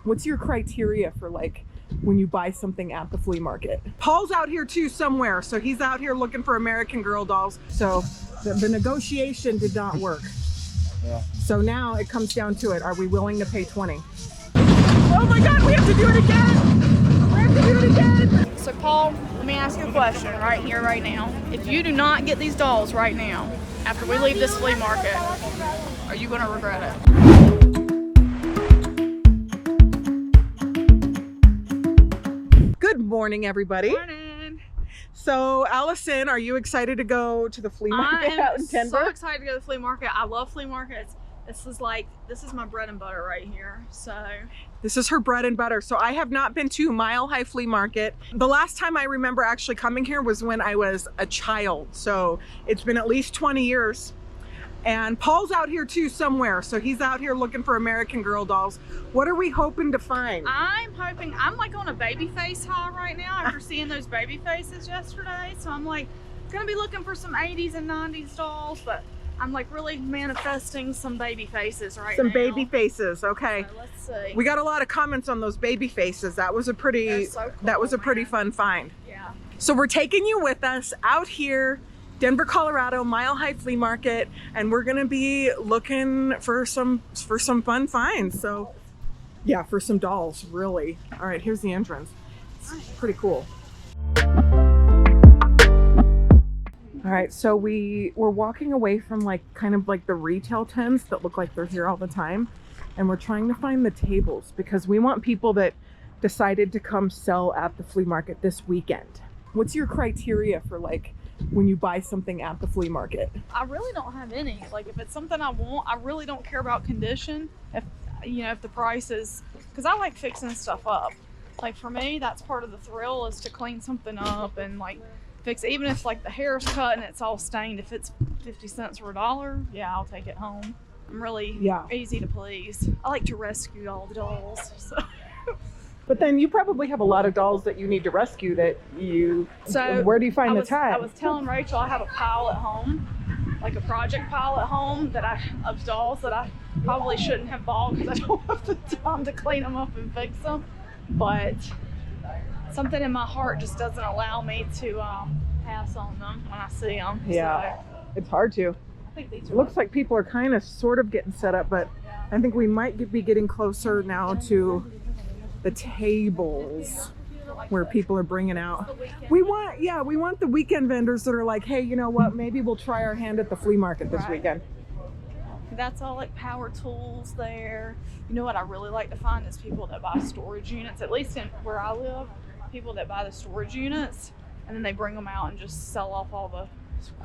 What's your criteria for like when you buy something at the flea market? Paul's out here too somewhere, so he's out here looking for American Girl dolls. So the negotiation did not work. Yeah. So now it comes down to it. Are we willing to pay 20? Oh my God, we have to do it again! We have to do it again! So Paul, let me ask you a question right here, right now. If you do not get these dolls right now, after we leave this flea market, are you gonna regret it? Good morning, everybody. Morning. So, Allison, are you excited to go to the flea market out in Denver? I'm so excited to go to the flea market. I love flea markets. This is my bread and butter right here. So this is her bread and butter. So I have not been to Mile High Flea Market. The last time I remember actually coming here was when I was a child. So it's been at least 20 years. And Paul's out here too somewhere. So he's out here looking for American Girl dolls. What are we hoping to find? I'm like on a baby face high right now after seeing those baby faces yesterday. So I'm like gonna be looking for some 80s and 90s dolls, but I'm like really manifesting some baby faces right now. Some baby faces, okay. So let's see. We got a lot of comments on those baby faces. That was a pretty, So cool, that was a pretty fun find. Yeah. So we're taking you with us out here, Denver, Colorado, Mile High Flea Market, and we're gonna be looking for some fun finds. So yeah, for some dolls, really. All right, here's the entrance. It's pretty cool. All right, so we're walking away from like kind of like the retail tents that look like they're here all the time, and we're trying to find the tables because we want people that decided to come sell at the flea market this weekend. What's your criteria for like when you buy something at the flea market? I really don't have any. Like if it's something I want, I really don't care about condition. If the price is, because I like fixing stuff up. Like for me, that's part of the thrill is to clean something up and like fix, even if like the hair's cut and it's all stained, if it's 50 cents or $1, yeah, I'll take it home. I'm really easy to please. I like to rescue all the dolls. So. But then you probably have a lot of dolls that you need to rescue that you, so where do you find the time? I was telling Rachel I have a pile at home, like a project pile at home of dolls that I probably shouldn't have bought because I don't have the time to clean them up and fix them. But something in my heart just doesn't allow me to pass on them when I see them. Yeah, so it's hard to. I think these it looks like people are kind of sort of getting set up, but I think we might be getting closer now to the tables where people are bringing out. We want the weekend vendors that are like, hey, you know what? Maybe we'll try our hand at the flea market this weekend. That's all like power tools there. You know what I really like to find is people that buy storage units, at least in where I live, people that buy the storage units and then they bring them out and just sell off all the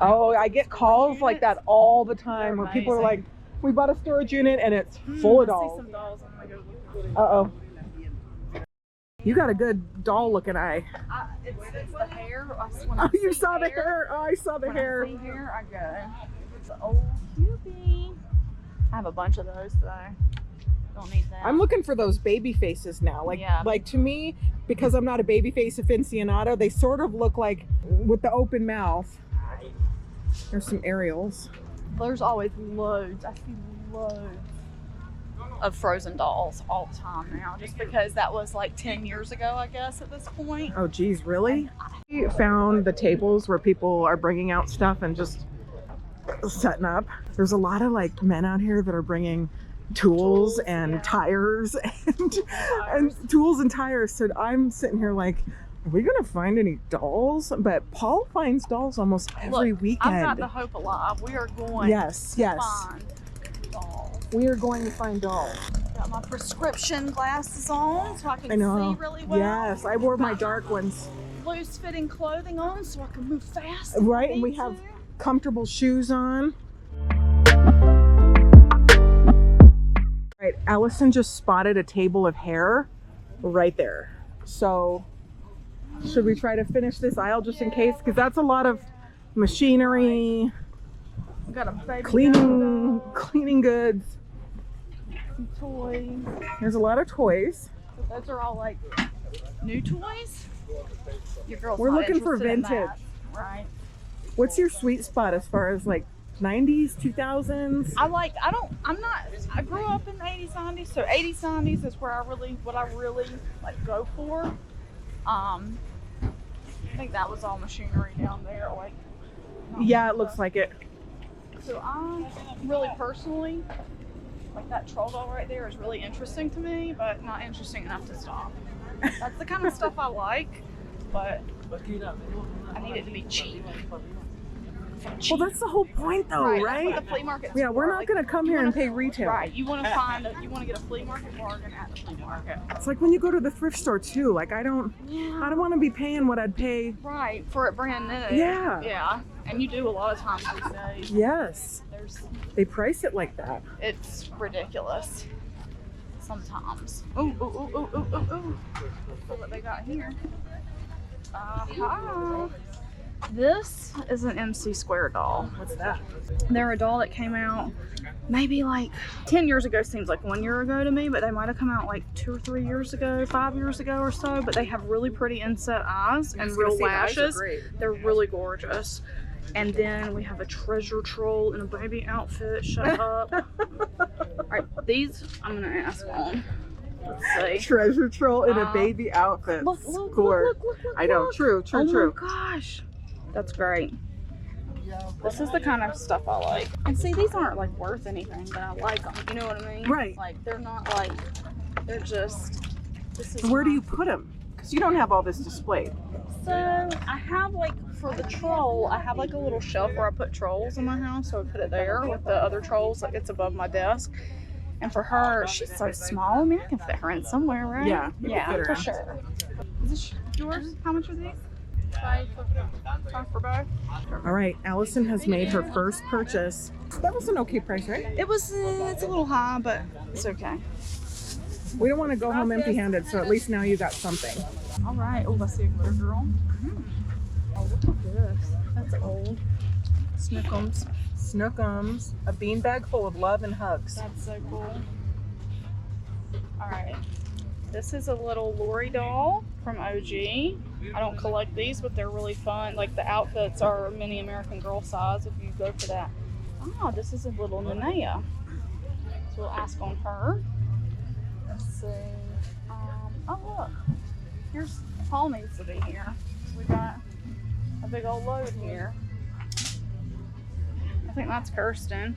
I get calls units like that all the time where people are like, we bought a storage unit and it's full of dolls. I see some dolls. I'm gonna go look. Uh-oh. You got a good doll looking eye. It's the hair. Oh, you saw the hair. Oh, I saw the hair. When I see hair, I go. It's an old Cupie. I have a bunch of those though. Don't need that. I'm looking for those baby faces now. Like to me, because I'm not a baby face aficionado, they sort of look like with the open mouth. There's some aerials. There's always loads. I see loads of frozen dolls all the time now, just because that was like 10 years ago, I guess, at this point. Oh geez, really? We found the tables where people are bringing out stuff and just setting up. There's a lot of like men out here that are bringing tools and tires and tools and tires. So I'm sitting here like, are we gonna find any dolls? But Paul finds dolls almost every weekend. I've got the hope alive. We are going to find dolls. We are going to find dolls. Got my prescription glasses on so I can see really well. Yes, I wore my dark ones. Loose fitting clothing on so I can move fast. Right, and we have comfortable shoes on. Right, Allison just spotted a table of hair right there. So should we try to finish this aisle just in case? Because that's a lot of machinery, got a baby cleaning goods. Some toys. There's a lot of toys. So those are all like new toys. Your girl's We're not looking for interested in vintage. that, right? What's your sweet spot as far as like 90s, 2000s. I grew up in the 80s, 90s, so 80s, 90s is where what I really like go for. I think that was all machinery down there, like. Yeah, it looks like it. So I really personally, like that troll doll right there is really interesting to me, but not interesting enough to stop. That's the kind of stuff I like, but I need it to be cheap. Well, that's the whole point, though, right? That's what the flea market's Yeah, for. we're not Like, going to come here and pay retail. Right. You want to get a flea market bargain at the flea market. It's like when you go to the thrift store too. Like I don't want to be paying what I'd pay. Right, for it brand new. Yeah. Yeah. And you do a lot of times these days. Yes. They price it like that. It's ridiculous. Sometimes. Ooh, ooh, ooh, ooh, ooh, ooh, ooh. Look what they got here. This is an MC Square doll. What's that? They're a doll that came out maybe like 10 years ago. Seems like 1 year ago to me, but they might have come out like 2 or 3 years ago, 5 years ago or so. But they have really pretty inset eyes and real lashes. They're really gorgeous. And then we have a treasure troll in a baby outfit. Shut up. All right, these I'm gonna ask on. Let's see. Treasure troll in a baby outfit. Look, I know. True. Oh my gosh. That's great. This is the kind of stuff I like. And see, these aren't like worth anything, but I like them. You know what I mean? Right. Like they're not like, they're just, this is Where do you put them? Because you don't have all this displayed. So I have like, for the troll, I have like a little shelf where I put trolls in my house. So I put it there with the other trolls. Like it's above my desk. And for her, she's so small. I mean, I can fit her in somewhere, right? Yeah. Yeah, for sure. Is this yours? How much are these? Five for both. All right, Allison has made her first purchase. That was an okay price, right? It was, it's a little high, but it's okay. We don't want to go home empty-handed, so at least now you got something. All right. Oh, let's see a glitter girl. Oh, look at this. That's old. Snookums. Snookums. A beanbag full of love and hugs. That's so cool. All right. This is a little Lori doll from OG. I don't collect these, but they're really fun. Like the outfits are mini American Girl size if you go for that. Oh, this is a little Linnea. So we'll ask on her. Let's see. Oh look, here's Paul needs to be here. So we got a big old load here. I think that's Kirsten.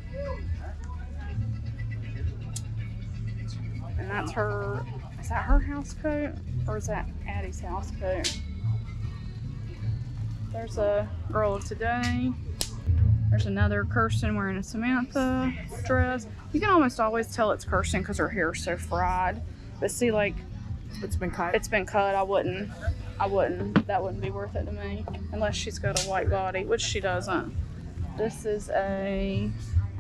And that's her. Is that her house coat or is that Addie's house coat? There's a girl of today. There's another Kirsten wearing a Samantha dress. You can almost always tell it's Kirsten because her hair is so fried. But see, like, it's been cut. It's been cut. I wouldn't. That wouldn't be worth it to me unless she's got a white body, which she doesn't. This is I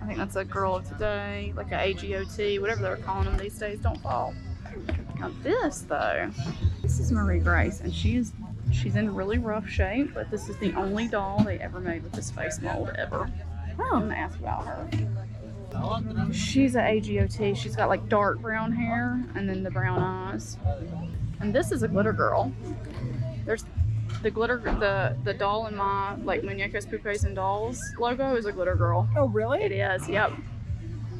think that's a girl of today, like a AGOT, whatever they're calling them these days. Don't fall. Now this though, this is Marie Grace, and she's in really rough shape, but this is the only doll they ever made with this face mold ever. Oh. I'm gonna ask about her. She's a AGOT. She's got like dark brown hair and then the brown eyes. And this is a glitter girl. There's the glitter, the doll in my like Muñecos, Pupes, and Dolls logo is a glitter girl. Oh really? It is. Yep.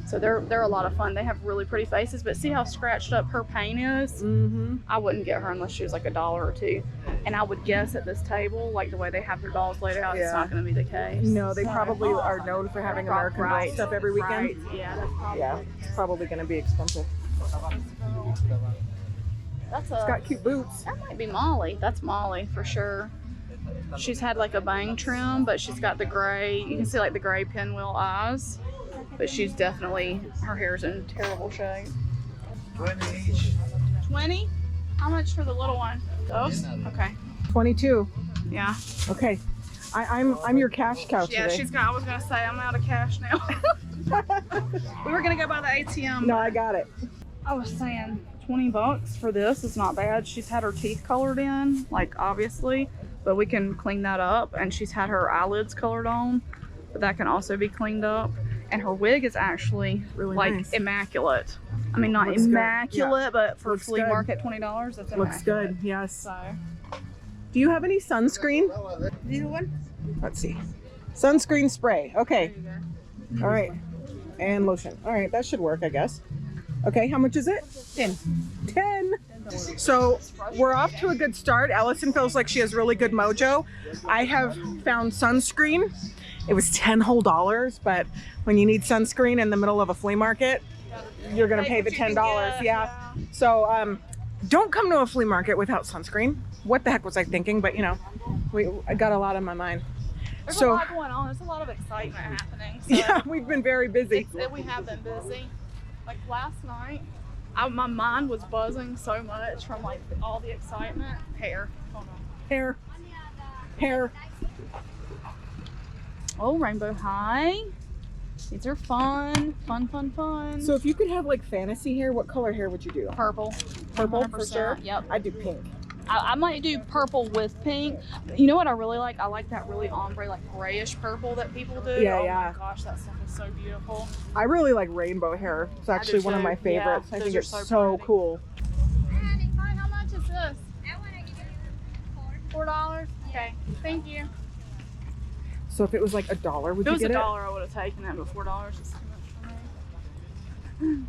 So they're a lot of fun. They have really pretty faces, but see how scratched up her paint is? Mm-hmm. I wouldn't get her unless she was like $1 or $2. And I would guess at this table, like the way they have their dolls laid out, it's not going to be the case. No, they probably are known for having American doll stuff every weekend. Right. Yeah, that's probably. Yeah, it's probably going to be expensive. It's got cute boots. That might be Molly. That's Molly for sure. She's had like a bang trim, but she's got the gray. You can see like the gray pinwheel eyes. But she's definitely, her hair's in terrible shape. 20 each. 20? How much for the little one? Those? Okay. 22. Yeah. Okay. I'm your cash cow today. Yeah, she's got, I was gonna say I'm out of cash now. We were gonna go by the ATM. No, I got it. I was saying $20 for this is not bad. She's had her teeth colored in, like obviously, but we can clean that up. And she's had her eyelids colored on, but that can also be cleaned up. And her wig is actually really like nice. Immaculate. I mean, not looks immaculate, but for flea market $20, that's immaculate. Looks good, yes. So, do you have any sunscreen? do you want? Let's see. Sunscreen spray. Okay. All right. And lotion. All right, that should work, I guess. Okay, how much is it? 10. 10. So we're off to a good start. Allison feels like she has really good mojo. I have found sunscreen. It was $10 whole, but when you need sunscreen in the middle of a flea market, you're gonna pay the $10. Yeah. So don't come to a flea market without sunscreen. What the heck was I thinking? But you know, I got a lot on my mind. There's a lot going on. There's a lot of excitement happening. So yeah, we've been very busy. we have been busy. Like last night, my mind was buzzing so much from like all the excitement. Hair. Hold on. Hair. Oh, Rainbow High. These are fun. So if you could have like fantasy hair, what color hair would you do? Purple. Purple for 100%. sure? Yep. I'd do pink. I might do purple with pink. You know what I really like? I like that really ombre, like grayish purple that people do. Yeah, oh my gosh, that stuff is so beautiful. I really like rainbow hair. It's actually one of my favorites. Yeah, I think those it's are so pretty. cool. Hi, how much is this? $4. Okay, thank you. So if it was like $1, would If it you was get $1, it? I would have taken it, but $4 is too much for me.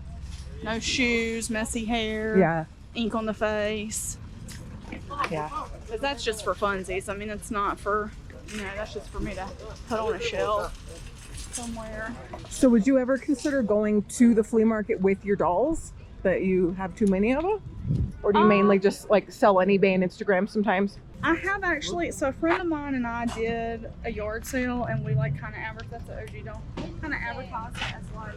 No shoes, messy hair. Yeah. Ink on the face. Yeah. But that's just for funsies. I mean, it's not for, that's just for me to put on a shelf somewhere. So would you ever consider going to the flea market with your dolls that you have too many of them? Or do you mainly just like sell on eBay and Instagram sometimes? I have actually, so a friend of mine and I did a yard sale and we like kind of advertised, that's the OG doll, kind of advertised it as like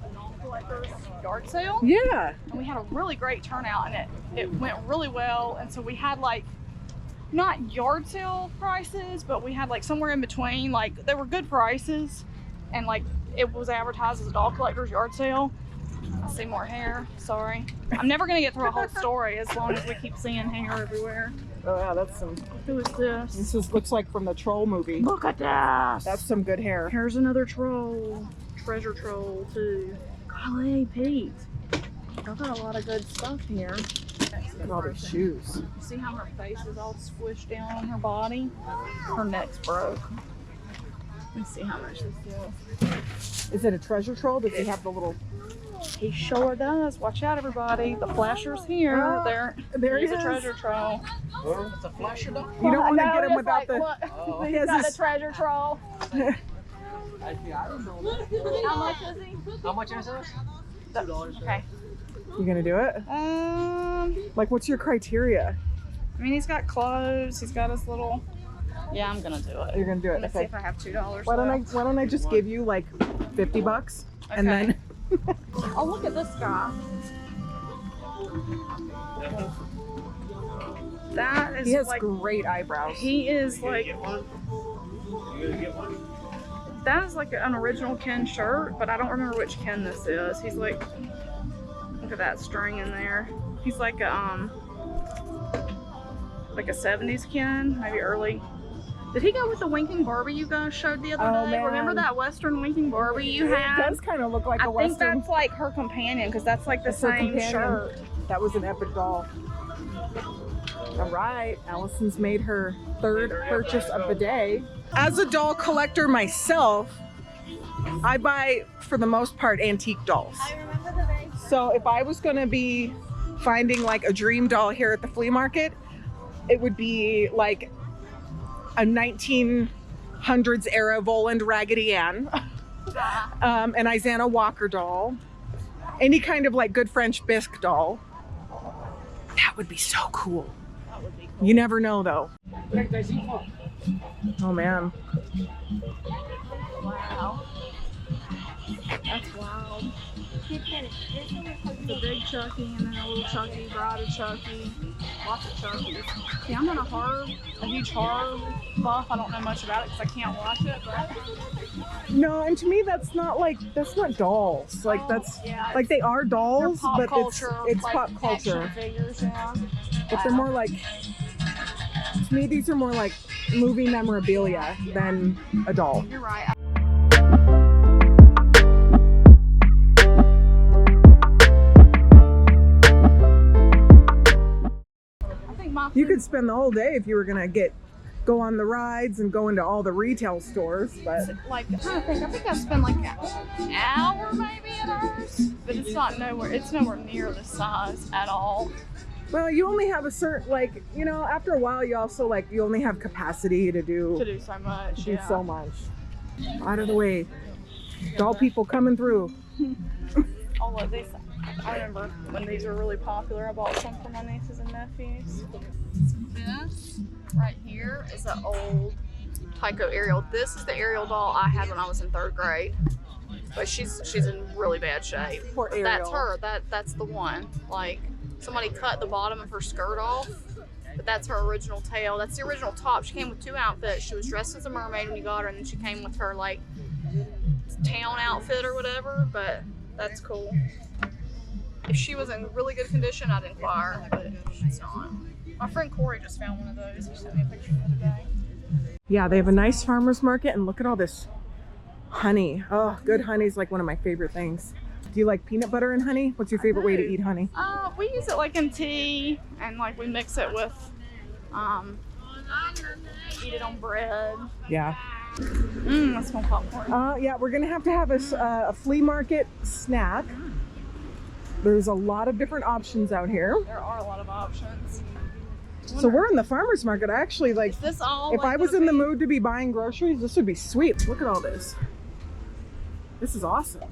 a doll collector's yard sale. Yeah. And we had a really great turnout and it went really well. And so we had like, not yard sale prices, but we had like somewhere in between, like they were good prices and like it was advertised as a doll collector's yard sale. I see more hair, sorry. I'm never gonna get through a whole story as long as we keep seeing hair everywhere. Oh yeah, that's some. Who is this? This looks like from the Troll movie. Look at this! That's some good hair. Here's another troll. Treasure troll too. Golly, Pete. I've got a lot of good stuff here. Look at all these shoes. You see how her face is all squished down on her body? Her neck's broke. Let's see how much this is. Is it a treasure troll? Does he have the little... He sure does. Watch out, everybody. The flasher's here. There He's he a is. treasure troll. It's a flasher dog? You don't want to No, get him it's without like, the... look, He he's has got this- the treasure troll. I don't know. How much is he? How much is this? $2. Okay. You gonna do it? Like, what's your criteria? I mean, he's got clothes. He's got his little. Yeah, I'm gonna do it. You're gonna do it. Let's see Okay. if I have $2. Why left. don't I just give you like $50 and Okay. then Oh, look at this guy. That is he has like. great eyebrows. He is You like. get one? You gonna get one? That is like an original Ken shirt, but I don't remember which Ken this is. He's like. Look at that string in there. He's like a 70s Ken, maybe early. Did he go with the winking Barbie you guys showed the other day? Man. Remember that Western winking Barbie you had? It does kind of look like I a think Western. that's like her companion because that's like the That's her same companion. shirt. That was an epic doll. All right, Allison's made her third purchase of the day. As a doll collector myself, I buy, for the most part, antique dolls. So if I was gonna be finding like a dream doll here at the flea market, it would be like a 1900s era Voland Raggedy Ann, an Izana Walker doll, any kind of like good French bisque doll. That would be so cool. That would be cool. You never know though. Oh man. Wow. That's wild. The big Chucky and then a little Chucky, Bride of Chucky, lots of Chuckies. See, I'm not a huge horror buff. I don't know much about it because I can't watch it, but No, and to me that's not dolls. Like that's yeah, like they are they're dolls, pop but culture, it's like pop culture. action figures, yeah. But they're more like, to me these are more like movie memorabilia than a doll. You're right. I think my You could spend the whole day if you were gonna get go on the rides and go into all the retail stores, but Like, I'm trying to think. I think I spent like an hour maybe at ours, but it's not nowhere. It's nowhere near the size at all. well, you only have a certain, like, you know, after a while you also like, you only have capacity to do So much. do Yeah. so much. Out of the way. Doll people coming through. Oh, look, these. I remember when these were really popular. I bought some for my nieces and nephews. This right here is an old Tyco Ariel. This is the Ariel doll I had when I was in 3rd grade, but she's in really bad shape. Poor Ariel. That's her. That's the one. Like somebody cut the bottom of her skirt off, but that's her original tail. That's the original top. She came with 2 outfits. She was dressed as a mermaid when you got her, and then she came with her like town outfit or whatever. But that's cool. If she was in really good condition, I'd inquire, but she's not. My friend Corey just found one of those. He sent me a picture the other day. Yeah, they have a nice farmer's market, and look at all this honey. Oh, good honey is like one of my favorite things. Do you like peanut butter and honey? What's your favorite way to eat honey? We use it like in tea, and like we mix it with, eat it on bread. Yeah. That's my popcorn. Yeah, we're gonna have to have a flea market snack. There's a lot of different options out here. There are a lot of options. So we're in the farmer's market. I actually like, Is this all? if like, I was gonna in the be- mood to be buying groceries, this would be sweet. Look at all this. This is awesome.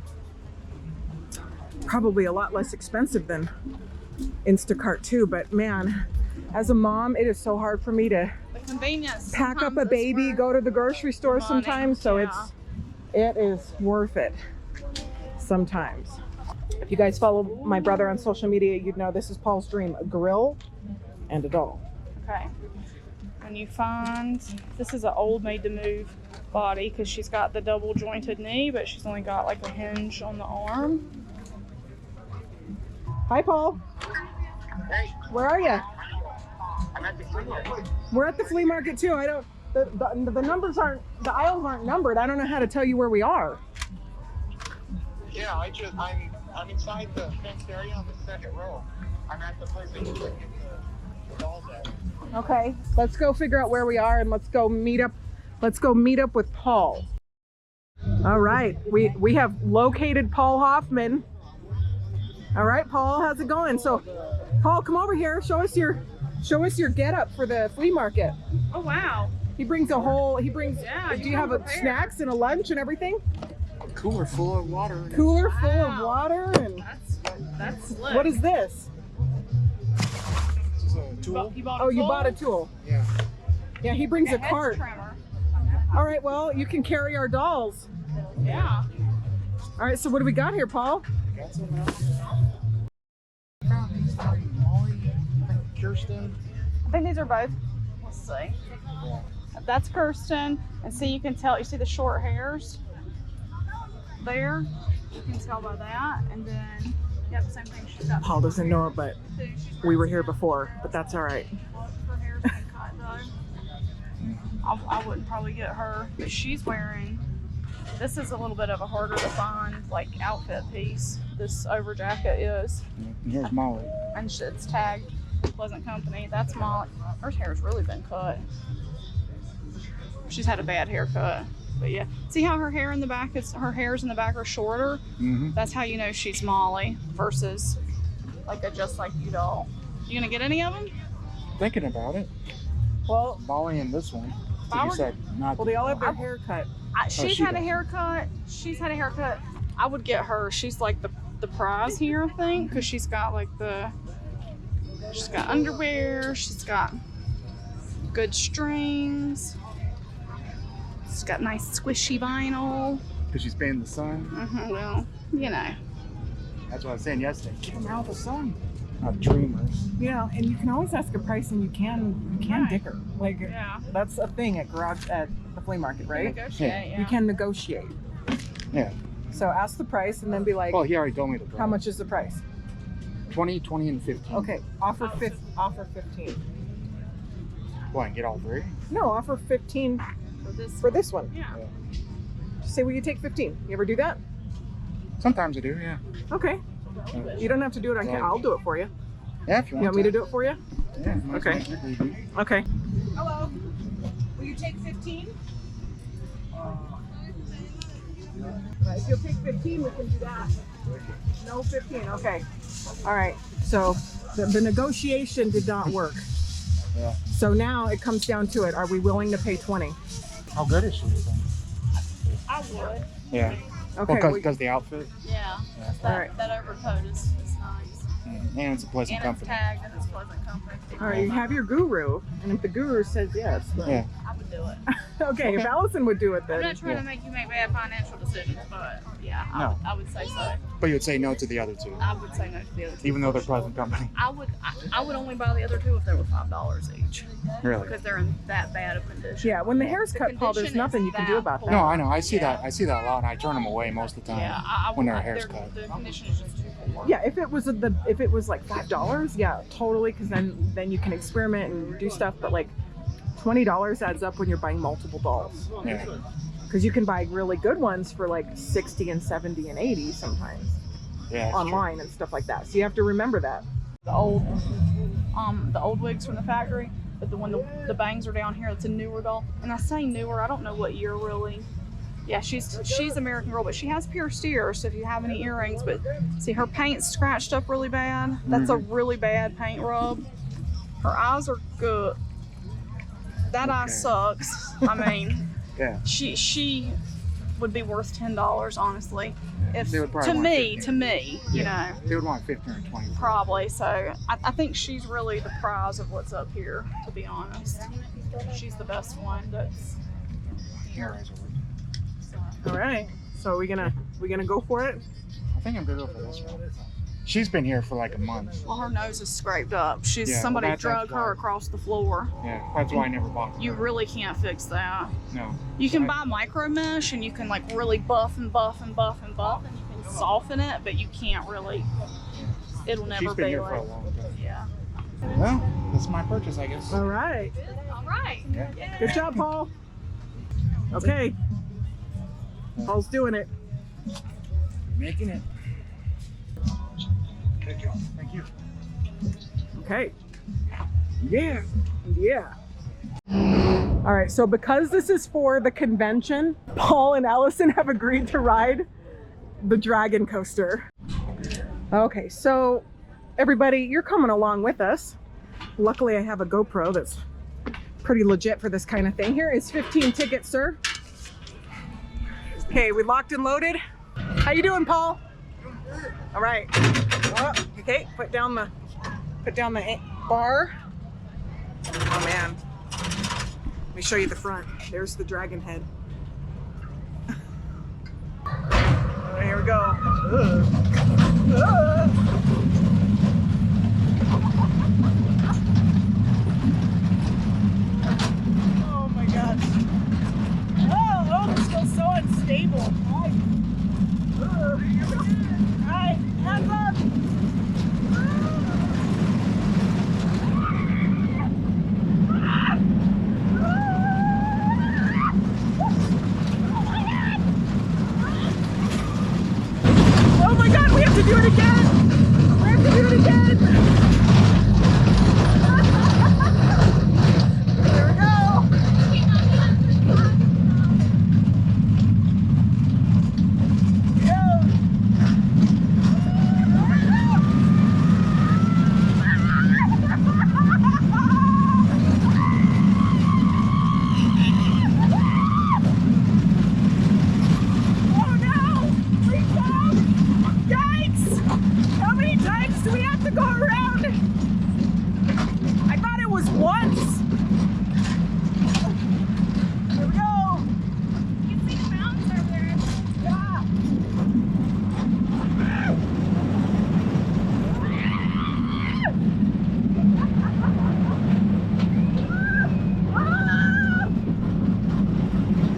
Probably a lot less expensive than Instacart too, but man, as a mom, it is so hard for me to the convenience. pack up a sometimes is baby, worth go to the grocery store money. sometimes, so Yeah. it is worth it sometimes. If you guys follow my brother on social media, you'd know this is Paul's dream, a grill and a doll. Okay. When you find, this is an old made to move body because she's got the double jointed knee, but she's only got like a hinge on the arm. Hi, Paul. Hey, Where are you? I'm at the flea market. We're at the flea market too. I don't, the numbers aren't, the aisles aren't numbered. I don't know how to tell you where we are. Yeah, I'm inside the fenced area on the 2nd row. I'm at the place that you can get the dolls at. Okay, let's go figure out where we are and let's go meet up. Let's go meet up with Paul. All right, we have located Paul Hoffman. All right, Paul, how's it going? So, Paul, come over here. Show us your getup for the flea market. Oh wow. He brings a whole. He brings. Yeah, do you have snacks and a lunch and everything? A cooler full of water. Cooler full of Wow. water and. That's slick. What is this? This is a tool. You bought a Oh, you tool? bought a tool. Yeah. Yeah, he brings a hedge cart. trimmer. All right, well, you can carry our dolls. Yeah. All right, so what do we got here, Paul? Got some found these three. Molly, I think Kirsten. I think these are both. Let's see. Yeah. That's Kirsten, and see, you can tell. You see the short hairs there. You can tell by that, and then yeah, the same thing. She's got. Paul doesn't know it, but too. She's we were here before, but that's all right. her hair's been cut though. I wouldn't probably get her, but she's wearing. This is a little bit of a harder to find like outfit piece. This over jacket is, And here's Molly. and it's tagged Pleasant Company. That's Molly. Her hair's really been cut. She's had a bad haircut, but yeah. See how her hair in the back is, her hairs in the back are shorter? Mm-hmm. That's how you know she's Molly versus like a Just Like You doll. You gonna get any of them? Thinking about it. Well, Molly and this one. So I you would- said not. well, they all have their hair cut. She's she had a does. haircut. She's had a haircut. I would get her. She's like the prize here, I think, because she's got like she's got underwear. She's got good strings. She's got nice squishy vinyl. Because she's paying the sun. Well, you know. That's what I was saying yesterday. Get them out of the sun. Not dreamers. You know, and you can always ask a price, and you can Right. dick her. Like Yeah. that's a thing at the flea market, right? Negotiate, yeah. You can negotiate. Yeah. So ask the price, and then be like, Well, he already told me the price. how much is the price? 20, 20, and 15. Okay, offer 15. What, and get all three? No, offer 15 for this one. Yeah. Just say, will you take 15? You ever do that? Sometimes I do, yeah. Okay. You don't have to do it on camera. I'll do it for you. Yeah, if you You want me to do it for you? Yeah. Okay. Nice to meet you, baby. Okay. Hello. you take 15? Right, if you'll take 15, we can do that. No 15, okay. All right, so the negotiation did not work. Yeah. So now it comes down to it. Are we willing to pay 20? How good is she? I would. Yeah. Okay. Because the outfit. Yeah. Yeah. Alright. That overcoat is nice. And it's a pleasant And it's company. tagged and it's pleasant company. All right, you have your guru, and if the guru says yes, then... Yeah. I would do it. Okay, if Allison would do it, I'm then... not trying to make you make bad financial decisions, but yeah, No. I would say so. But you'd say no to the other two, I would say no to the other two. even though they're pleasant company. I would only buy the other two if they were $5 each Really? because they're in that bad of condition. Yeah, when the hair's The cut, Paul, there's condition nothing is you can do that about that. No, I know. I see Yeah. that. I see that a lot, and I turn them away most of the time Yeah, I when their would- hair's cut. The condition is just too poor. Yeah, if it was like $5, yeah, totally, because then you can experiment and do stuff. But like $20 adds up when you're buying multiple dolls, Yeah. because you can buy really good ones for like 60 and 70 and 80 sometimes Yeah. that's online and stuff like that. So you have to remember that. The old wigs from the factory, but when the bangs are down here, it's a newer doll. And I say newer, I don't know what year really. Yeah, she's American Girl, but she has pierced ears. So if you have any earrings, but see her paint's scratched up really bad. That's a really bad paint rub. Her eyes are good. That eye sucks. I mean, Yeah. she would be worth $10, honestly. If They would probably to want me, 15. to me, you know. They would want 15 or 20. Probably. So I think she's really the prize of what's up here, to be honest. She's the best one. That's Hair eyes are worth. All right, so we gonna go for it? I think I'm gonna go for this one. She's been here for like a month. well, her nose is scraped up. She's Yeah, well, somebody that's drug her why. across the floor. Yeah, that's why I never bought her. You really can't fix that. No. You can I- buy micro mesh and you can like really buff and buff and buff and buff and you can soften it, but you can't really. It'll never She's been be here for a like. long time. Yeah. Well, that's my purchase, I guess. All right, All right. Yeah. good job, Paul. Okay, Paul's doing it. Making it. Thank you. Thank you. Okay. Yeah. Yeah. All right, so because this is for the convention, Paul and Allison have agreed to ride the dragon coaster. Okay, so everybody, you're coming along with us. Luckily, I have a GoPro that's pretty legit for this kind of thing. Here is 15 tickets, sir. Okay, we locked and loaded. How you doing, Paul? All right. Oh, okay, put down the bar. Oh man. Let me show you the front. There's the dragon head. Here we go. Oh my gosh. Oh, this feels so unstable. Alright, hands up. Oh my god, we have to do it again! We have to do it again! There we go! Oh no! Please help! Yikes! How many times do we have to go around? I thought it was once. Here we go. You can see the mountains over there. Yeah.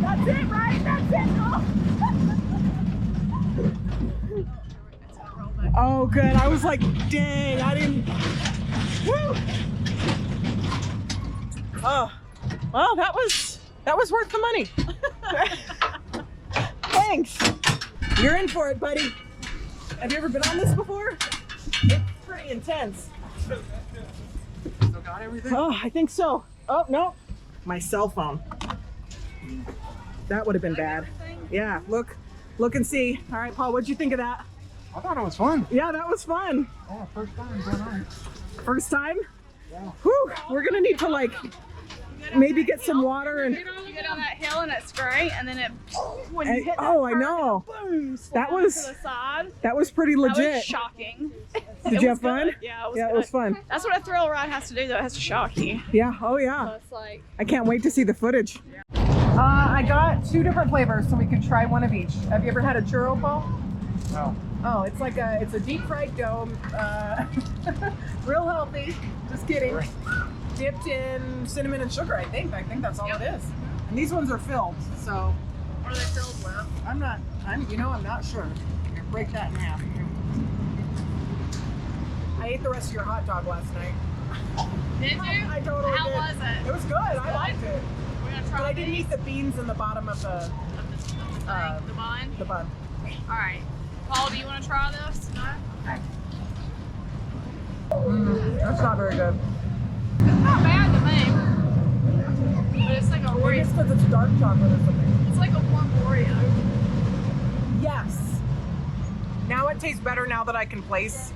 That's it, right? That's it. Oh, good. I was like, dang, I didn't. Woo! Oh, well, that was worth the money. Thanks. You're in for it, buddy. Have you ever been on this before? It's pretty intense. Still got everything? Oh, I think so. Oh, no. My cell phone. That would have been bad. Yeah, look and see. All right, Paul, what'd you think of that? I thought it was fun. Yeah, that was fun. Yeah, first time going on. First time? Yeah. Whew, we're gonna need to like maybe get some water and. You go down that hill and it's great, and then when you hit that Oh, I turn, know. boom, That slide was to the side. that was pretty That legit. was shocking. Did you have fun? Good. Yeah, it was. Yeah, good. it was fun. That's what a thrill ride has to do, though. It has to shock you. Yeah. Oh So yeah. it's like. I can't wait to see the footage. I got 2 different flavors, so we could try one of each. Have you ever had a churro, Paul? No. Oh, it's like it's a deep fried dough, real healthy. Just kidding. Dipped in cinnamon and sugar, I think. I think that's all it is. And these ones are filled, so What are they filled with? I'm not sure. Here, break that in half. I ate the rest of your hot dog last night. Did you? I totally How did. was it? It was good. I liked it. We're gonna try But I didn't these. eat the beans in the bottom of the The bun. the bun. All right. Paul, do you want to try this? No. Okay. That's not very good. It's not bad to me. But it's like a Maybe it's Oreo. because it's dark chocolate or something. It's like a warm Oreo. Yes. Now it tastes better now that I can place.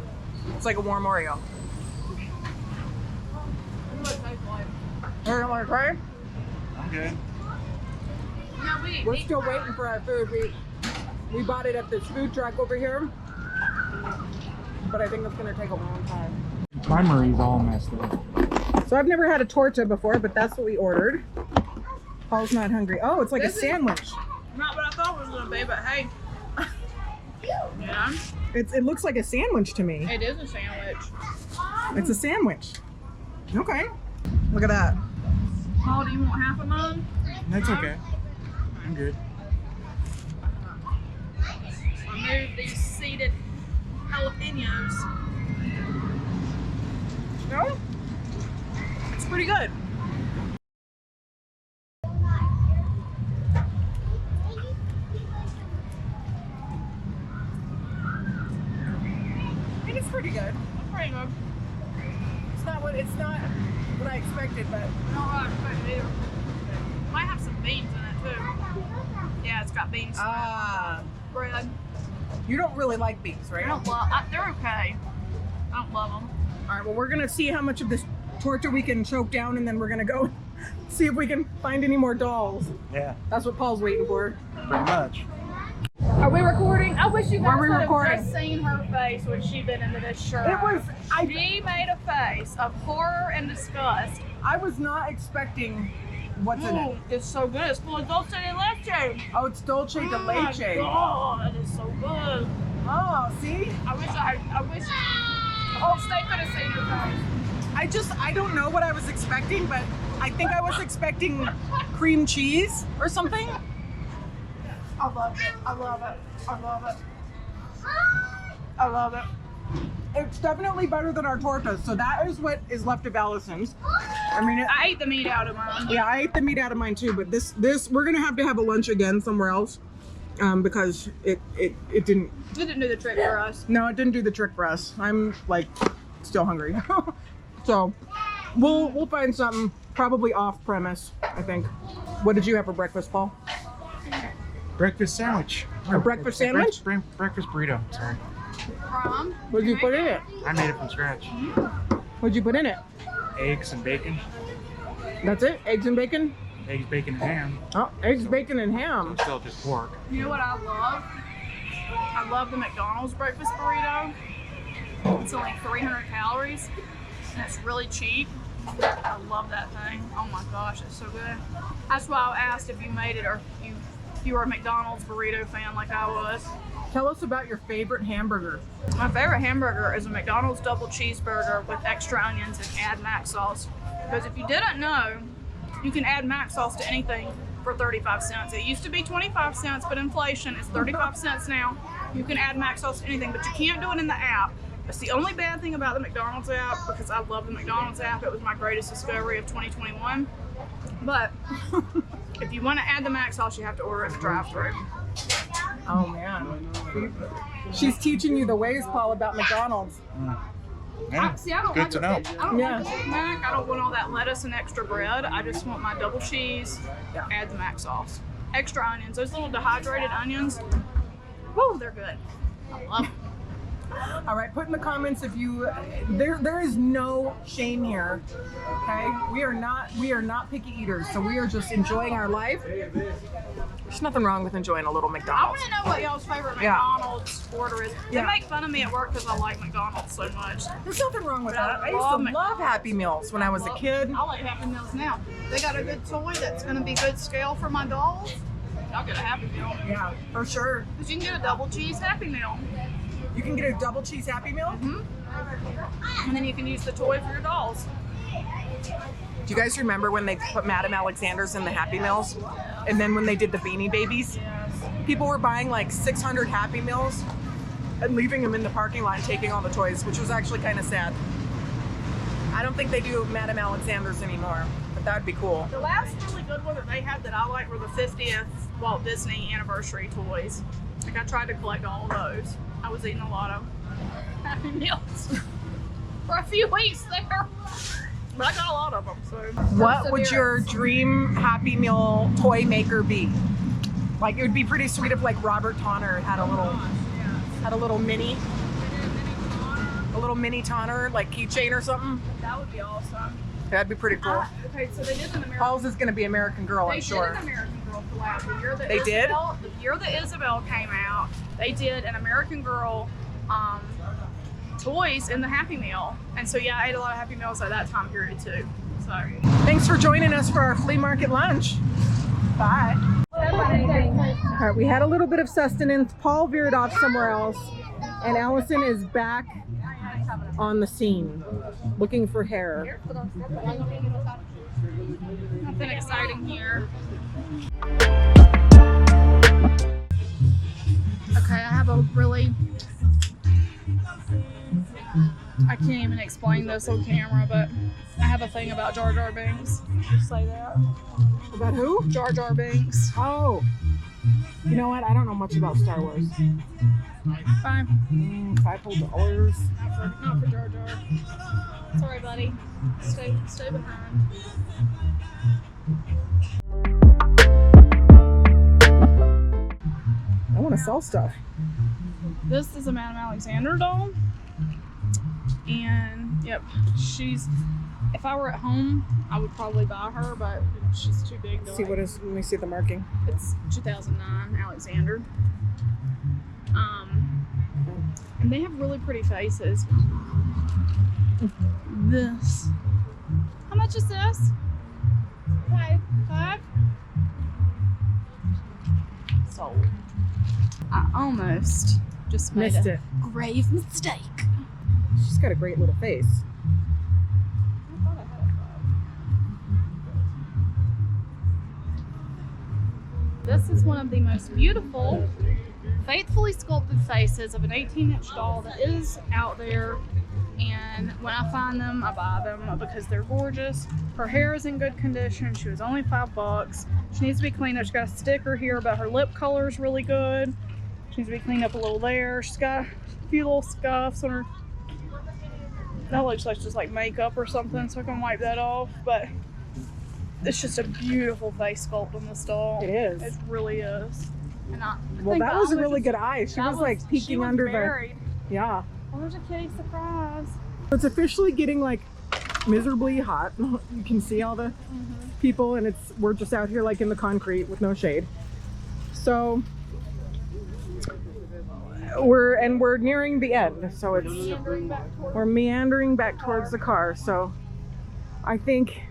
It's like a warm Oreo. What does it taste like? You don't want to try? I'm good. No, we didn't We're eat still that. waiting for our food. We bought it at this food truck over here, but I think it's gonna take a long time. My Marie's all messed up. So I've never had a torta before, but that's what we ordered. Paul's not hungry. Oh, it's like a Is it? sandwich. Not what I thought it was going to be, but hey. Yeah. It looks like a sandwich to me. It is a sandwich. It's a sandwich. Okay. Look at that. Paul, do you want half of mine? That's okay. I'm good. Remove these seeded jalapenos. No? It's pretty good. It is pretty good. Pretty good. It's not what I expected, but Not what I expected either. Might have some beans in it too. Yeah, it's got beans. Bread. You don't really like beans, right? I don't love. They're okay. I don't love them. All right, well, we're gonna see how much of this torta we can choke down, and then we're gonna go see if we can find any more dolls. Yeah, That's what Paul's waiting for. pretty much. Are we recording? I wish you guys Are we could have recording? just seen her face when she bit into this shirt. She made a face of horror and disgust. I was not expecting what's in it. Ooh, it's so good. It's full of dulce de leche. Oh, it's dulce de leche. Oh my God, it is so good. Oh, see? I wish. Oh, Stay could have seen her face. I don't know what I was expecting, but I think I was expecting cream cheese or something. I love it. I love it. I love it. I love it. It's definitely better than our tortas, so that is what is left of Allison's. I mean, I ate the meat out of mine. yeah, I ate the meat out of mine too, but this we're gonna have to have a lunch again somewhere else, because it didn't. It didn't do the trick for us. No, it didn't do the trick for us. I'm like still hungry, so we'll find something probably off premise. I think. What did you have for breakfast, Paul? Breakfast sandwich. A breakfast sandwich? Breakfast burrito. Sorry. From? What did you put in it? I made it from scratch. What did you put in it? Eggs and bacon. That's it? Eggs and bacon? Eggs, bacon, and ham. Oh, eggs, bacon, and ham. Still just pork. You know what I love? I love the McDonald's breakfast burrito. It's only 300 calories and it's really cheap. I love that thing. Oh my gosh, it's so good. That's why I asked if you made it or if you were a McDonald's burrito fan like I was. Tell us about your favorite hamburger. My favorite hamburger is a McDonald's double cheeseburger with extra onions and add mac sauce. Because if you didn't know, you can add mac sauce to anything for 35 cents. It used to be 25 cents, but inflation is 35 cents now. You can add mac sauce to anything, but you can't do it in the app. That's the only bad thing about the McDonald's app, because I love the McDonald's app. It was my greatest discovery of 2021. But if you want to add the mac sauce, you have to order it at the drive-thru. Oh man. She's teaching you the ways, Paul, about McDonald's. Yeah. See, I don't Good like to a know. Big, I don't Yeah. like a Big Mac. I don't want all that lettuce and extra bread. I just want my double cheese. Yeah. Add the mac sauce. Extra onions. Those little dehydrated onions. Woo, they're good. I love them. All right, put in the comments if you there is no shame here. Okay? We are not picky eaters, so we are just enjoying our life. There's nothing wrong with enjoying a little I McDonald's. want to know what y'all's favorite Yeah. McDonald's order is. They Yeah. make fun of me at work because I like McDonald's so much. There's nothing wrong with But that. I I used love to love Happy Meals when I was a kid. I like Happy Meals now. They got a good toy that's going to be good scale for my dolls. I'll get a Happy Meal. Yeah, for sure. Because you can get a double cheese Happy Meal. You can get a double cheese Happy Meal. And then you can use the toy for your dolls. Do you guys remember when they put Madame Alexander's in the Happy Meals? And then when they did the Beanie Babies? People were buying like 600 Happy Meals and leaving them in the parking lot and taking all the toys, which was actually kind of sad. I don't think they do Madame Alexander's anymore, but that would be cool. The last really good one that they had that I liked were the 50th Walt Disney anniversary toys. Like I tried to collect all of those. I was eating a lot of Happy Meals for a few weeks there. But I got a lot of them, so. What would your dream Happy Meal toy maker be? Like it would be pretty sweet if like Robert Tonner had a little mini Tonner like keychain or something. That would be awesome. That'd be pretty cool. Okay, so they did an American. Paul's is gonna be American Girl, They I'm sure. did an American Girl collab. The year that They did? The year that Isabel came out, they did an American Girl toys in the Happy Meal. And so yeah, I ate a lot of Happy Meals at that time period too. So Thanks for joining us for our flea market lunch. Bye. All right, we had a little bit of sustenance. Paul veered off somewhere else, and Allison is back on the scene looking for hair. nothing exciting here. Okay, I have a really, I can't even explain this on camera, but I have a thing about Jar Jar Binks. Just say that. About who? Jar Jar Binks. Oh, you know what? I don't know much about Star Wars. Fine. $5. Not for Jar Jar. Sorry, buddy. Stay behind. I want to sell stuff. This is a Madame Alexander doll. And yep, if I were at home, I would probably buy her, but she's too big to See what is? Let me see the marking. It's 2009 Alexander. And they have really pretty faces. This. How much is this? Five? Sold. I almost just made Missed a it. grave mistake. She's got a great little face. I thought I had a 5. This is one of the most beautiful, faithfully sculpted faces of an 18-inch doll that is out there. And when I find them, I buy them because they're gorgeous. Her hair is in good condition. She was only $5. She needs to be cleaned up. She's got a sticker here, but her lip color is really good. She needs to be cleaned up a little there. She's got a few little scuffs on her. That looks like just like makeup or something, so I can wipe that off. But it's just a beautiful face sculpt on this doll. It is. It really is. And I Well, think that I was a really good eye. She that was like she peeking was under buried. the. Yeah. Oh, there's a kitty surprise. It's officially getting like miserably hot. You can see all the people, and we're just out here like in the concrete with no shade. So we're nearing the end. So we're meandering back towards the car. So I think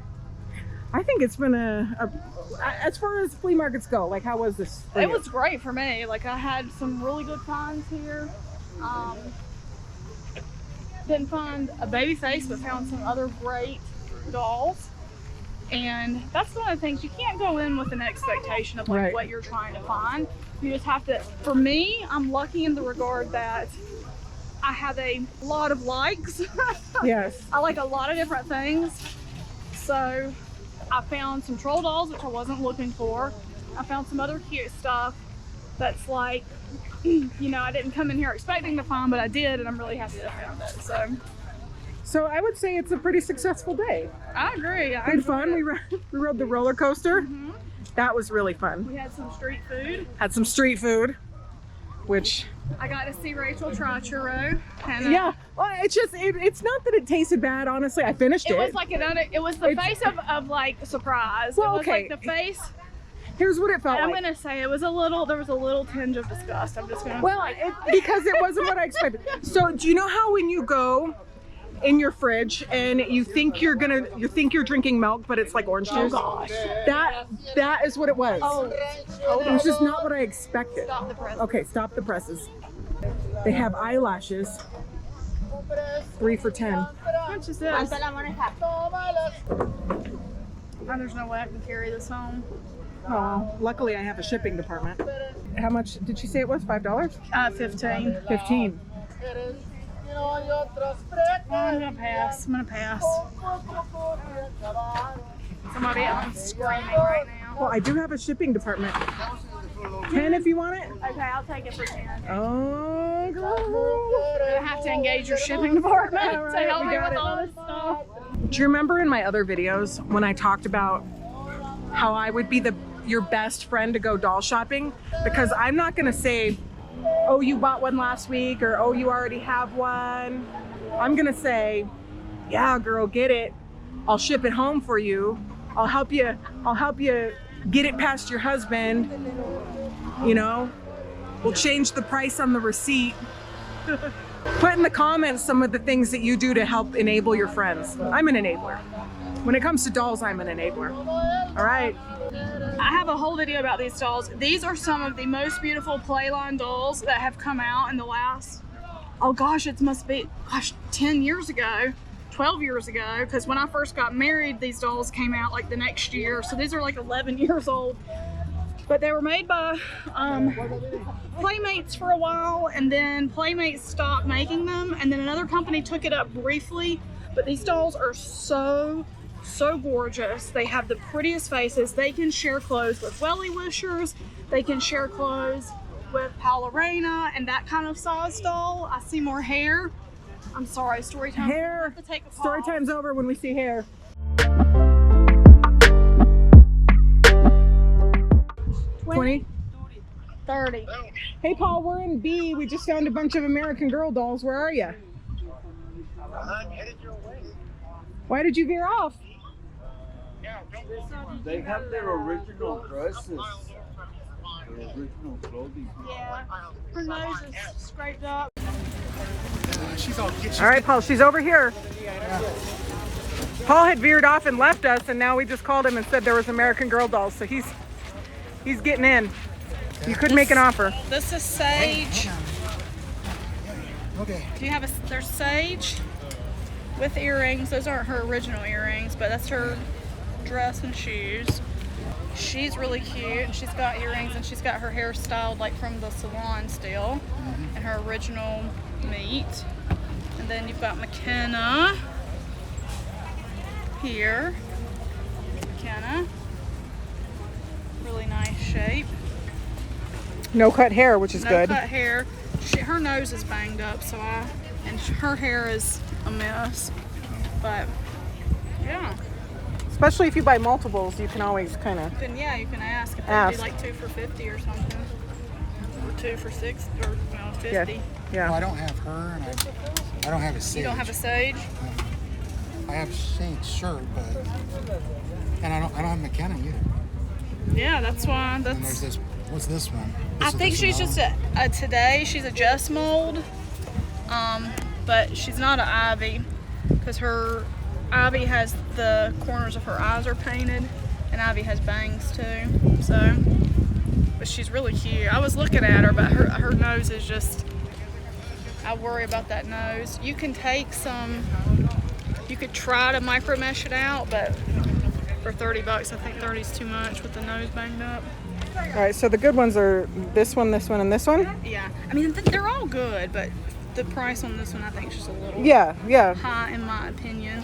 it's been as far as flea markets go, like how was this for It you? was great for me. Like I had some really good finds here. Didn't find a baby face, but found some other great dolls. And that's one of the things, you can't go in with an expectation of like Right. what you're trying to find. You just have to, for me, I'm lucky in the regard that I have a lot of likes. Yes. I like a lot of different things. So I found some troll dolls, which I wasn't looking for. I found some other cute stuff that's like, you know, I didn't come in here expecting to find, but I did, and I'm really happy that I found it. So So I would say it's a pretty successful day. I agree. I Good fun. enjoyed it. We rode the roller coaster. Mhm. That was really fun. We had some street food. Had some street food, which I got to see Rachel try churro. And, yeah, well, it's just it's not that it tasted bad. Honestly, I finished it. It was like it was the It's- face of like surprise. Well, it was okay. like the face. Here's what it felt I'm like. gonna say there was a little tinge of disgust. I'm just gonna. Well, because it wasn't what I expected. So do you know how when you go in your fridge and you think you're drinking milk, but it's like orange juice? gosh. That is what it was. It was just not what I expected. Stop the press. Okay, stop the presses. They have eyelashes. 3 for $10. How much is this? Oh, there's no way I can carry this home. Oh, luckily I have a shipping department. How much did she say it was? $5? 15. 15. I'm gonna pass. Somebody at home screaming right now. Well, I do have a shipping department. 10 if you want it. Okay, I'll take it for 10. Oh, girl. I'm gonna have to engage your shipping department All to right, help we me got with it. all this stuff. Do you remember in my other videos when I talked about how I would be your best friend to go doll shopping? Because I'm not gonna say, oh, you bought one last week, or oh, you already have one. I'm gonna say, yeah, girl, get it. I'll ship it home for you. I'll help you get it past your husband. You know, we'll change the price on the receipt. Put in the comments some of the things that you do to help enable your friends. I'm an enabler. When it comes to dolls, I'm an enabler. All right. I have a whole video about these dolls. These are some of the most beautiful Playline dolls that have come out in the last, oh gosh, it must be, 10 years ago, 12 years ago, because when I first got married, these dolls came out like the next year. So these are like 11 years old. But they were made by Playmates for a while, and then Playmates stopped making them, and then another company took it up briefly. But these dolls are so gorgeous. They have the prettiest faces. They can share clothes with Welly Wishers. They can share clothes with Paulina and that kind of size doll. I see more hair. I'm sorry, story time. Hair. I have to take a pause. Story time's over when we see hair. 20? 30. Hey, Paul, we're in B. We just found a bunch of American Girl dolls. Where are you? I'm headed your way. Why did you veer off? Yeah, don't They have their original dresses. Their original clothing. Yeah. Her nose is scraped up. She's all All right, Paul, she's over here. Paul had veered off and left us, and now we just called him and said there was American Girl dolls, so he's getting in. You could make an offer. This is Sage. Okay. Do you have there's Sage with earrings. Those aren't her original earrings, but that's her dress and shoes. She's really cute. She's got earrings and she's got her hair styled like from the salon still, and her original meat. And then you've got McKenna here. McKenna, really nice shape. No cut hair, which is No good. cut hair. Her nose is banged up, and her hair is a mess. But yeah, Especially if you buy multiples, you can always kind of. then yeah, you can ask if Ask. they'd be like 2 for $50 or something, or 2 for $6 or no 50. Yeah. Well, Yeah. I don't have her, and I don't have a Sage. You don't have a Sage. I have Sage shirt, but and I don't have McKenna either. Yeah, that's why. And there's That's. this. What's this one? I think she's just a today. She's a Just mold, but she's not an Ivy, because her Ivy has the corners of her eyes are painted, and Ivy has bangs too. So, but she's really cute. I was looking at her, but her nose is just. I worry about that nose. You can take some. You could try to micro mesh it out, but for $30, I think 30 is too much with the nose banged up. All right, so the good ones are this one, and this one? Yeah, I mean they're all good, but the price on this one I think is just a little Yeah. high in my opinion.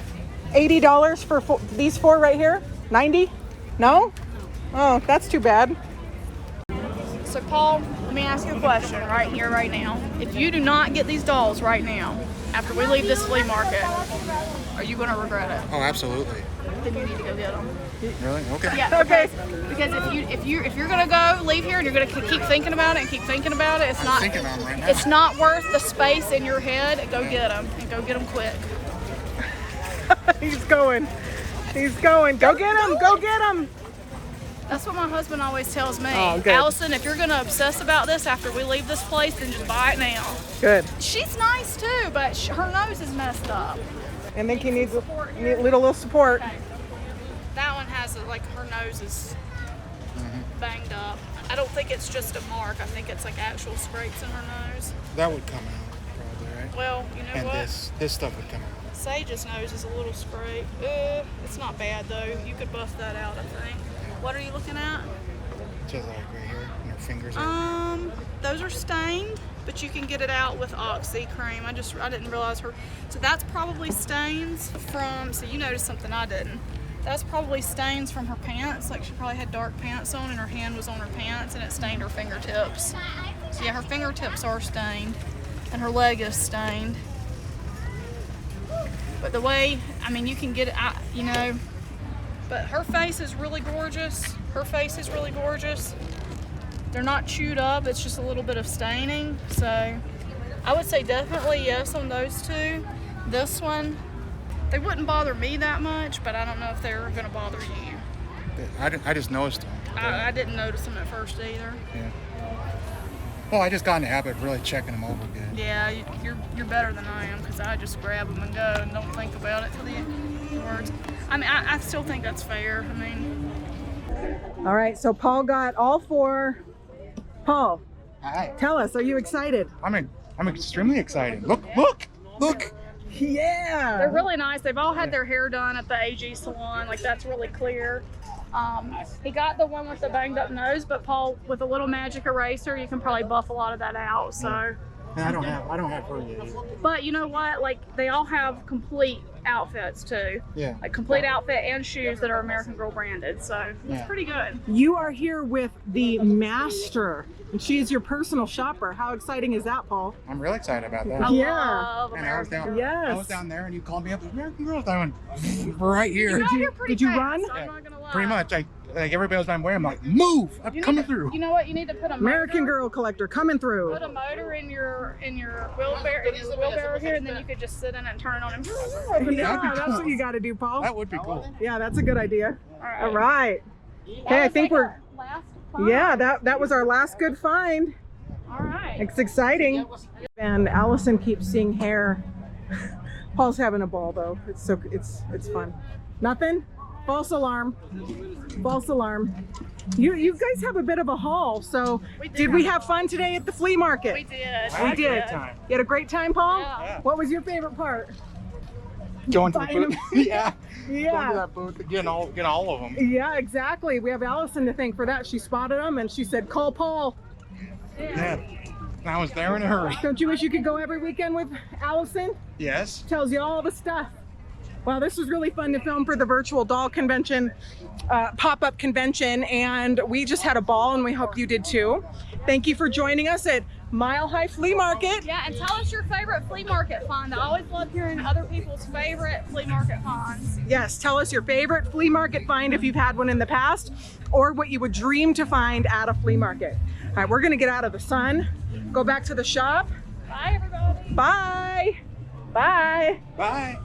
$80 for these 4 right here? 90? No? Oh, that's too bad. So Paul, let me ask you a question right here, right now. If you do not get these dolls right now, after we leave this flea market, are you going to regret it? Oh, absolutely. Then you need to go get them. Really? Okay. Yeah. Okay. Because if you're gonna go leave here and you're gonna keep thinking about it and keep thinking about it, it's I'm not thinking about it right now. it's not worth the space in your head. Go get them and go get them quick. He's going. He's going. Go get him. Go get him. That's what my husband always tells me. Oh, good. Allison, if you're gonna obsess about this after we leave this place, then just buy it now. Good. She's nice too, but her nose is messed up. I think he needs a little support. Okay. That one has like her nose is banged up. I don't think it's just a mark. I think it's like actual scrapes in her nose. That would come out, probably, right? Well, you know And what? this stuff would come out. Sage's nose is a little scraped. It's not bad though. You could buff that out, I think. What are you looking at? Just like right here, and her fingers. Those are stained, but you can get it out with Oxy cream. I didn't realize her. So that's probably stains from. So you noticed something I didn't. That's probably stains from her pants. Like she probably had dark pants on, and her hand was on her pants, and it stained her fingertips. So yeah, her fingertips are stained, and her leg is stained. But the way, I mean, you can get it, you know. But her face is really gorgeous. Her face is really gorgeous. They're not chewed up. It's just a little bit of staining. So I would say definitely yes on those two. This one, they wouldn't bother me that much, but I don't know if they're going to bother you. I just noticed them. I didn't notice them at first either. Yeah. Well, I just got in the habit of really checking them over good. Yeah, you're better than I am because I just grab them and go and don't think about it till the words. I mean, I still think that's fair. I mean. All right, so Paul got all four. Paul, Hi. tell us, are you excited? I'm extremely excited. Look! Yeah. They're really nice. They've all had their hair done at the AG salon. Like that's really clear. He got the one with the banged up nose, but Paul, with a little magic eraser, you can probably buff a lot of that out. So. And I don't have her yet either. But you know what? Like they all have complete outfits too. Yeah. Like complete outfit and shoes that are American Girl branded. So Yeah. it's pretty good. You are here with the master, and she is your personal shopper. How exciting is that, Paul? I'm really excited about that. I Yeah. love And I was American. down. Yes. I was down there, and you called me up. American Girls. I went right here. You know, you're pretty did you fast, run? I'm not gonna lie. Pretty much. Like everybody was my way. I'm like, move! I'm You coming need to- through. You know what? You need to put a American motor, Girl Collector coming through. Put a motor in your wheelbarrow here, and then you could just sit in it and turn it on and. Yeah, That'd be that's cool. what you got to do, Paul. That would be cool. Yeah, that's a good idea. All All right. Okay, I think we're. Last Yeah, that was our last good find. All right. It's exciting. And Allison keeps seeing hair. Paul's having a ball though. It's fun. Nothing? False alarm. False alarm. You guys have a bit of a haul. So We did. did we have fun today at the flea market? We did. We did. You had a great time, Paul? Yeah. What was your favorite part? Going to the Buying booth. them. Yeah. Going to Yeah. that booth. Getting all of them. Yeah, exactly. We have Allison to thank for that. She spotted them and she said, call Paul. Yeah. I was there in a hurry. Don't you wish you could go every weekend with Allison? Yes. Tells you all the stuff. Well, this was really fun to film for the virtual doll convention, pop-up convention, and we just had a ball, and we hope you did too. Thank you for joining us at Mile High Flea Market. Yeah, and tell us your favorite flea market find. I always love hearing other people's favorite flea market finds. Yes, tell us your favorite flea market find if you've had one in the past, or what you would dream to find at a flea market. All right, we're gonna get out of the sun, go back to the shop. Bye, everybody. Bye. Bye. Bye.